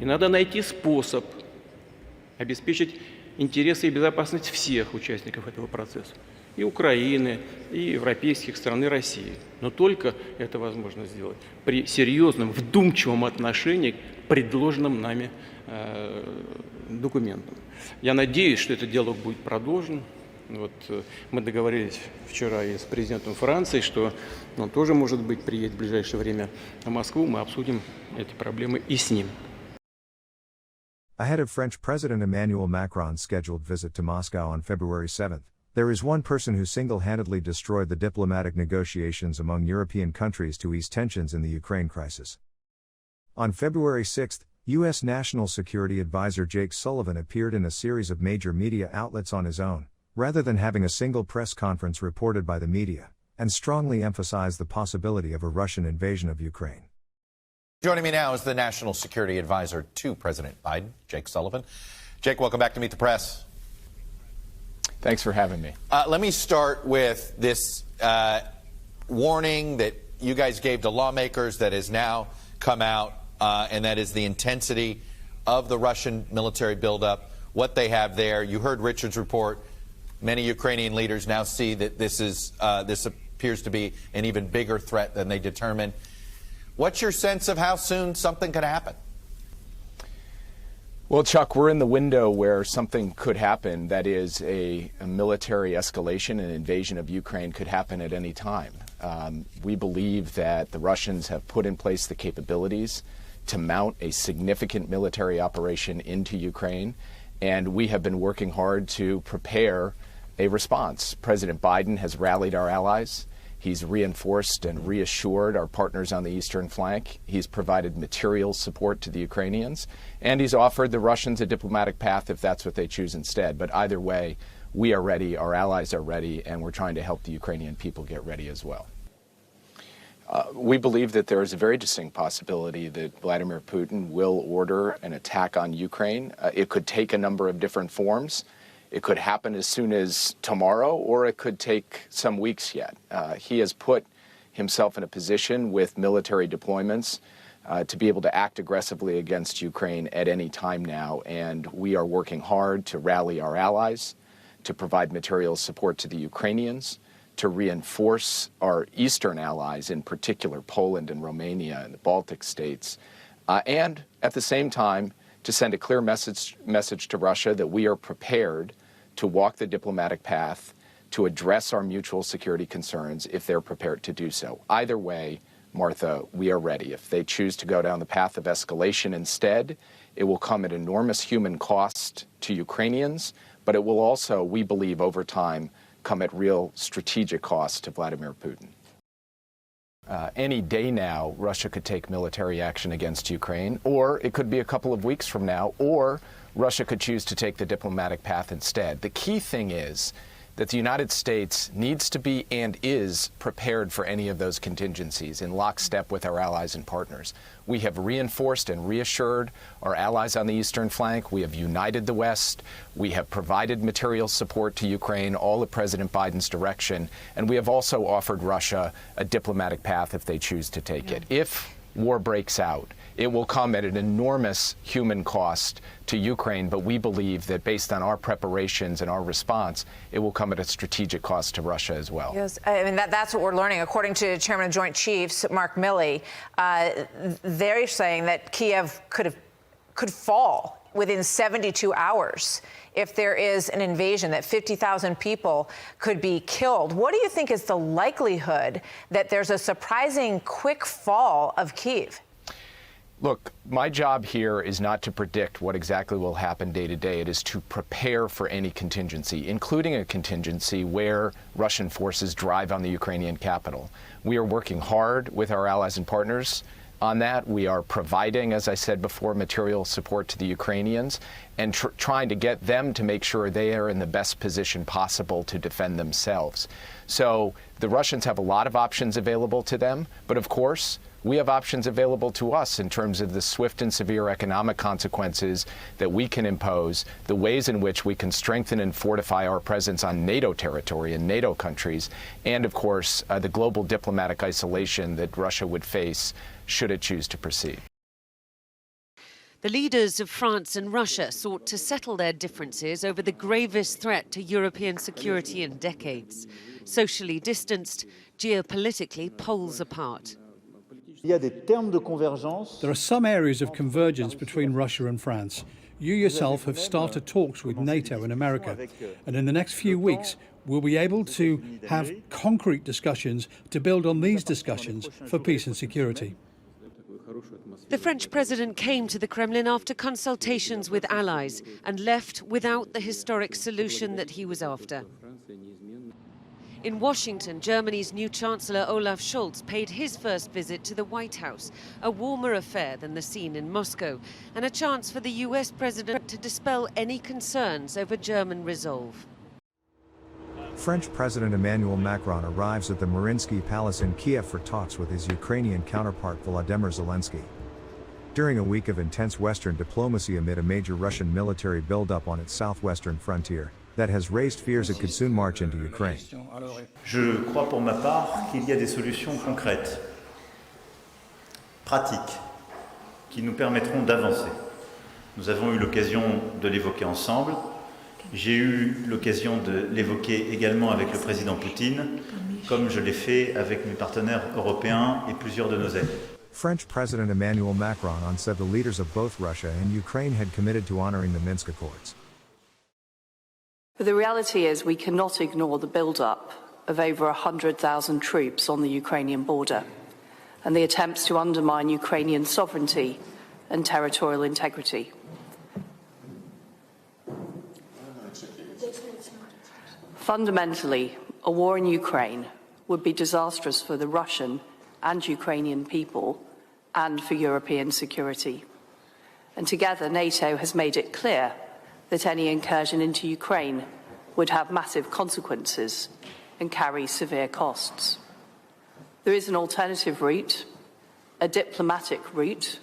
И надо найти способ обеспечить интересы и безопасность всех участников этого процесса. И Украины, и европейских стран, и России. Но только это возможно сделать при серьезном, вдумчивом отношении к предложенным нами документам. Я надеюсь, что этот диалог будет продолжен. Вот, мы договорились вчера и с президентом Франции, что он тоже, может быть, приедет в ближайшее время в Москву. Мы обсудим эти проблемы и с ним. Ahead of French President Emmanuel Macron's scheduled visit to Moscow on February 7th, there is one person who single-handedly destroyed the diplomatic negotiations among European countries to ease tensions in the Ukraine crisis. On February 6th, U.S. National Security Advisor Jake Sullivan appeared in a series of major media outlets on his own, rather than having a single press conference reported by the media, and strongly emphasized the possibility of a Russian invasion of Ukraine. Joining me now is the National Security Advisor to President Biden, Jake Sullivan. Jake, welcome back to Meet the Press. Thanks for having me. Let me start with this warning that you guys gave to lawmakers that has now come out, and that is the intensity of the Russian military buildup, what they have there. You heard Richard's report. Many Ukrainian leaders now see that this appears to be an even bigger threat than they determined. What's your sense of how soon something could happen? Well, Chuck, we're in the window where something could happen. That is, a military escalation, an invasion of Ukraine could happen at any time. We believe that the Russians have put in place the capabilities to mount a significant military operation into Ukraine, and we have been working hard to prepare a response. President Biden has rallied our allies. He's reinforced and reassured our partners on the eastern flank. He's provided material support to the Ukrainians, and he's offered the Russians a diplomatic path if that's what they choose instead. But either way, we are ready, our allies are ready, and we're trying to help the Ukrainian people get ready as well. We believe that there is a very distinct possibility that Vladimir Putin will order an attack on Ukraine. It could take a number of different forms. It could happen as soon as tomorrow, or it could take some weeks yet. He has put himself in a position with military deployments to be able to act aggressively against Ukraine at any time now, and we are working hard to rally our allies, to provide material support to the Ukrainians, to reinforce our eastern allies, in particular Poland and Romania and the Baltic states, and at the same time to send a clear message to Russia that we are prepared to walk the diplomatic path to address our mutual security concerns if they're prepared to do so. Either way, Martha, we are ready. If they choose to go down the path of escalation instead, it will come at enormous human cost to Ukrainians, but it will also, we believe, over time, come at real strategic cost to Vladimir Putin. Any day now, Russia could take military action against Ukraine, or it could be a couple of weeks from now, or Russia could choose to take the diplomatic path instead. The key thing is that the United States needs to be and is prepared for any of those contingencies in lockstep with our allies and partners. We have reinforced and reassured our allies on the eastern flank. We have united the West. We have provided material support to Ukraine, all at President Biden's direction. And we have also offered Russia a diplomatic path if they choose to take it. If war breaks out, it will come at an enormous human cost to Ukraine, but we believe that based on our preparations and our response, it will come at a strategic cost to Russia as well. Yes, I mean, that's what we're learning. According to Chairman of Joint Chiefs, Mark Milley, they're saying that Kiev could fall within 72 hours if there is an invasion, that 50,000 people could be killed. What do you think is the likelihood that there's a surprising quick fall of Kiev? Look, my job here is not to predict what exactly will happen day to day. It is to prepare for any contingency, including a contingency where Russian forces drive on the Ukrainian capital. We are working hard with our allies and partners on that. We are providing, as I said before, material support to the Ukrainians and trying to get them to make sure they are in the best position possible to defend themselves. So the Russians have a lot of options available to them, but of course, we have options available to us in terms of the swift and severe economic consequences that we can impose, the ways in which we can strengthen and fortify our presence on NATO territory and NATO countries, and of course, the global diplomatic isolation that Russia would face should it choose to proceed. The leaders of France and Russia sought to settle their differences over the gravest threat to European security in decades. Socially distanced, geopolitically poles apart. There are some areas of convergence between Russia and France. You yourself have started talks with NATO and America, and in the next few weeks we'll be able to have concrete discussions to build on these discussions for peace and security. The French president came to the Kremlin after consultations with allies and left without the historic solution that he was after. In Washington, Germany's new Chancellor Olaf Scholz paid his first visit to the White House, a warmer affair than the scene in Moscow, and a chance for the US president to dispel any concerns over German resolve. French President Emmanuel Macron arrives at the Mariinsky Palace in Kiev for talks with his Ukrainian counterpart Volodymyr Zelensky. During a week of intense Western diplomacy amid a major Russian military buildup on its southwestern frontier, that has raised fears it could soon march into Ukraine. Je crois pour ma part qu'il y a des solutions concrètes, pratiques, qui nous permettront d'avancer. Nous avons eu l'occasion de l'évoquer ensemble. J'ai eu l'occasion de l'évoquer également avec le président Poutine, comme je l'ai fait avec mes partenaires européens et plusieurs de nos alliés. French President Emmanuel Macron said the leaders of both Russia and Ukraine had committed to honoring the Minsk Accords. But the reality is we cannot ignore the build-up of over 100,000 troops on the Ukrainian border and the attempts to undermine Ukrainian sovereignty and territorial integrity. Fundamentally, a war in Ukraine would be disastrous for the Russian and Ukrainian people and for European security. And together, NATO has made it clear that any incursion into Ukraine would have massive consequences and carry severe costs. There is an alternative route, a diplomatic route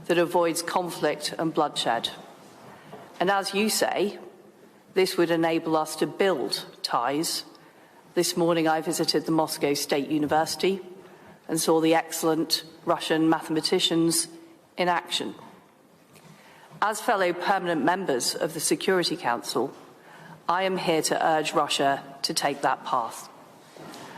that avoids conflict and bloodshed. And as you say, this would enable us to build ties. This morning I visited the Moscow State University and saw the excellent Russian mathematicians in action. As fellow permanent members of the Security Council, I am here to urge Russia to take that path.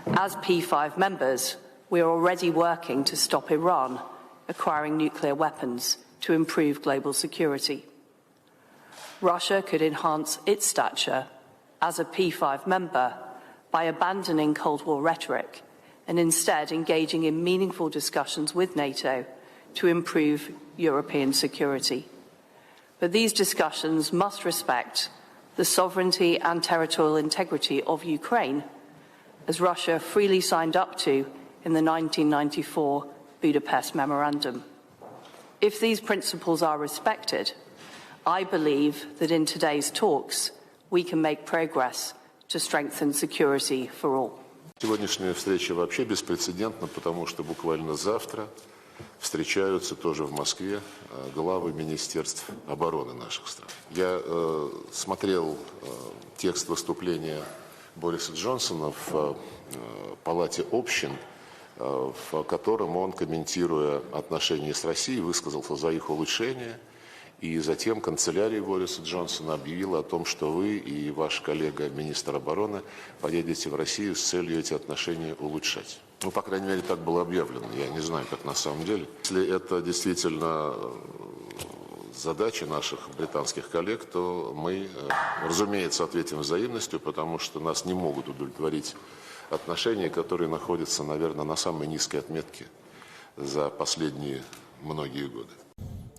As P5 members, we are already working to stop Iran acquiring nuclear weapons to improve global security. Russia could enhance its stature as a P5 member by abandoning Cold War rhetoric and instead engaging in meaningful discussions with NATO to improve European security. But these discussions must respect the sovereignty and territorial integrity of Ukraine, as Russia freely signed up to in the 1994 Budapest Memorandum. If these principles are respected, I believe that in today's talks we can make progress to strengthen security for all. Сегодняшняя встреча вообще беспрецедентна, потому что буквально завтра встречаются тоже в Москве главы министерств обороны наших стран. Я смотрел текст выступления Бориса Джонсона в Палате общин, в котором он, комментируя отношения с Россией, высказался за их улучшение. И затем канцелярия Бориса Джонсона объявила о том, что вы и ваш коллега, министр обороны, поедете в Россию с целью эти отношения улучшать. Ну, по крайней мере, так было объявлено. Я не знаю, как на самом деле. Если это действительно задача наших британских коллег, то мы, разумеется, ответим взаимностью, потому что нас не могут удовлетворить отношения, которые находятся, наверное, на самой низкой отметке за последние многие годы.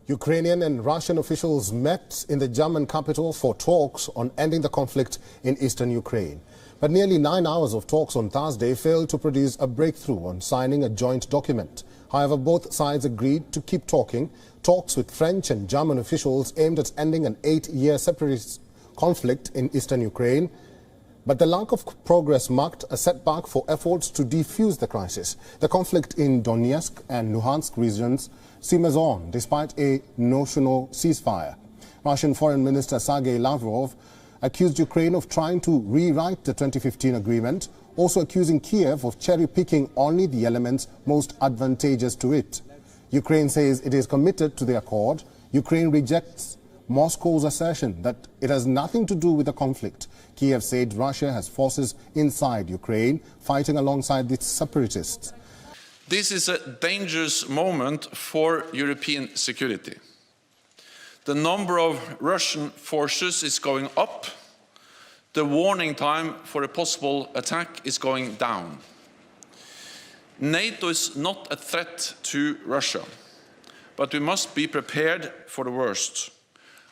Ukrainian and Russian officials met in the German capital for talks on ending the conflict in eastern Ukraine. But nearly 9 hours of talks on Thursday failed to produce a breakthrough on signing a joint document. However, both sides agreed to keep talking. Talks with French and German officials aimed at ending an 8-year separatist conflict in eastern Ukraine. But the lack of progress marked a setback for efforts to defuse the crisis. The conflict in Donetsk and Luhansk regions simmers on despite a notional ceasefire. Russian Foreign Minister Sergei Lavrov accused Ukraine of trying to rewrite the 2015 agreement, also accusing Kiev of cherry-picking only the elements most advantageous to it. Ukraine says it is committed to the accord. Ukraine rejects Moscow's assertion that it has nothing to do with the conflict. Kiev said Russia has forces inside Ukraine fighting alongside its separatists. This is a dangerous moment for European security. The number of Russian forces is going up. The warning time for a possible attack is going down. NATO is not a threat to Russia, but we must be prepared for the worst,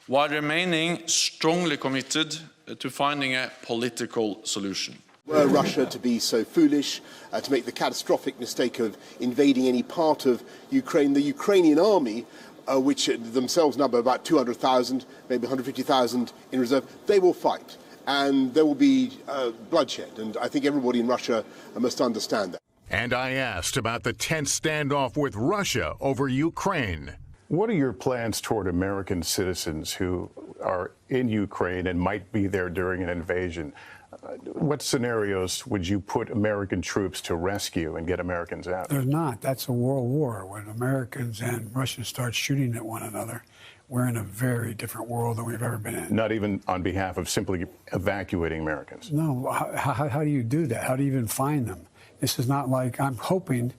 while remaining strongly committed to finding a political solution. Were Russia to be so foolish to make the catastrophic mistake of invading any part of Ukraine, the Ukrainian army, which themselves number about 200,000, maybe 150,000 in reserve, they will fight. And there will be bloodshed. And I think everybody in Russia must understand that. And I asked about the tense standoff with Russia over Ukraine. What are your plans toward American citizens who are in Ukraine and might be there during an invasion? What scenarios would you put American troops to rescue and get Americans out? There's not. That's a world war. When Americans and Russians start shooting at one another, we're in a very different world than we've ever been in. Not even on behalf of simply evacuating Americans? No. How do you do that? How do you even find them? This is not like, I'm hoping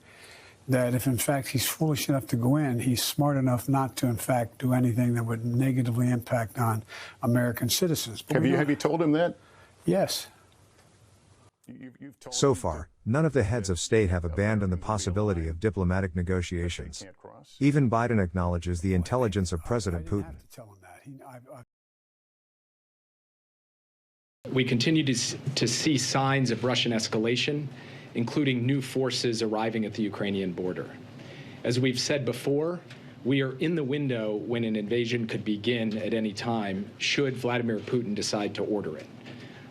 that if in fact he's foolish enough to go in, he's smart enough not to in fact do anything that would negatively impact on American citizens. Have you told him that? Yes. So far, none of the heads of state have abandoned the possibility of diplomatic negotiations. Even Biden acknowledges the intelligence of President Putin. We continue to see signs of Russian escalation, including new forces arriving at the Ukrainian border. As we've said before, we are in the window when an invasion could begin at any time, should Vladimir Putin decide to order it.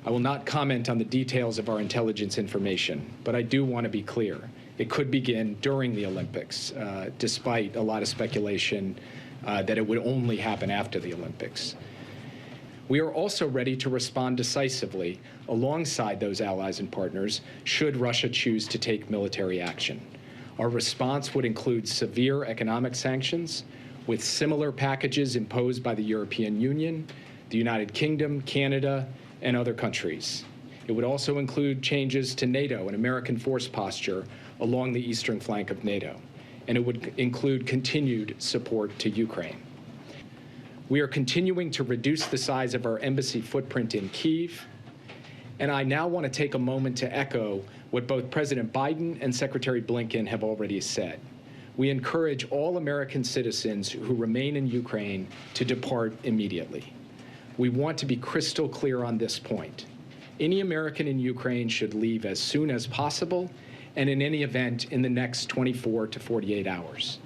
I will not comment on the details of our intelligence information, but I do want to be clear. It could begin during the Olympics, despite a lot of speculation that it would only happen after the Olympics. We are also ready to respond decisively alongside those allies and partners should Russia choose to take military action. Our response would include severe economic sanctions with similar packages imposed by the European Union, the United Kingdom, Canada, and other countries. It would also include changes to NATO and American force posture along the eastern flank of NATO, and it would include continued support to Ukraine. We are continuing to reduce the size of our embassy footprint in Kyiv, and I now want to take a moment to echo what both President Biden and Secretary Blinken have already said. We encourage all American citizens who remain in Ukraine to depart immediately. We want to be crystal clear on this point. Any American in Ukraine should leave as soon as possible, and in any event, in the next 24 to 48 hours.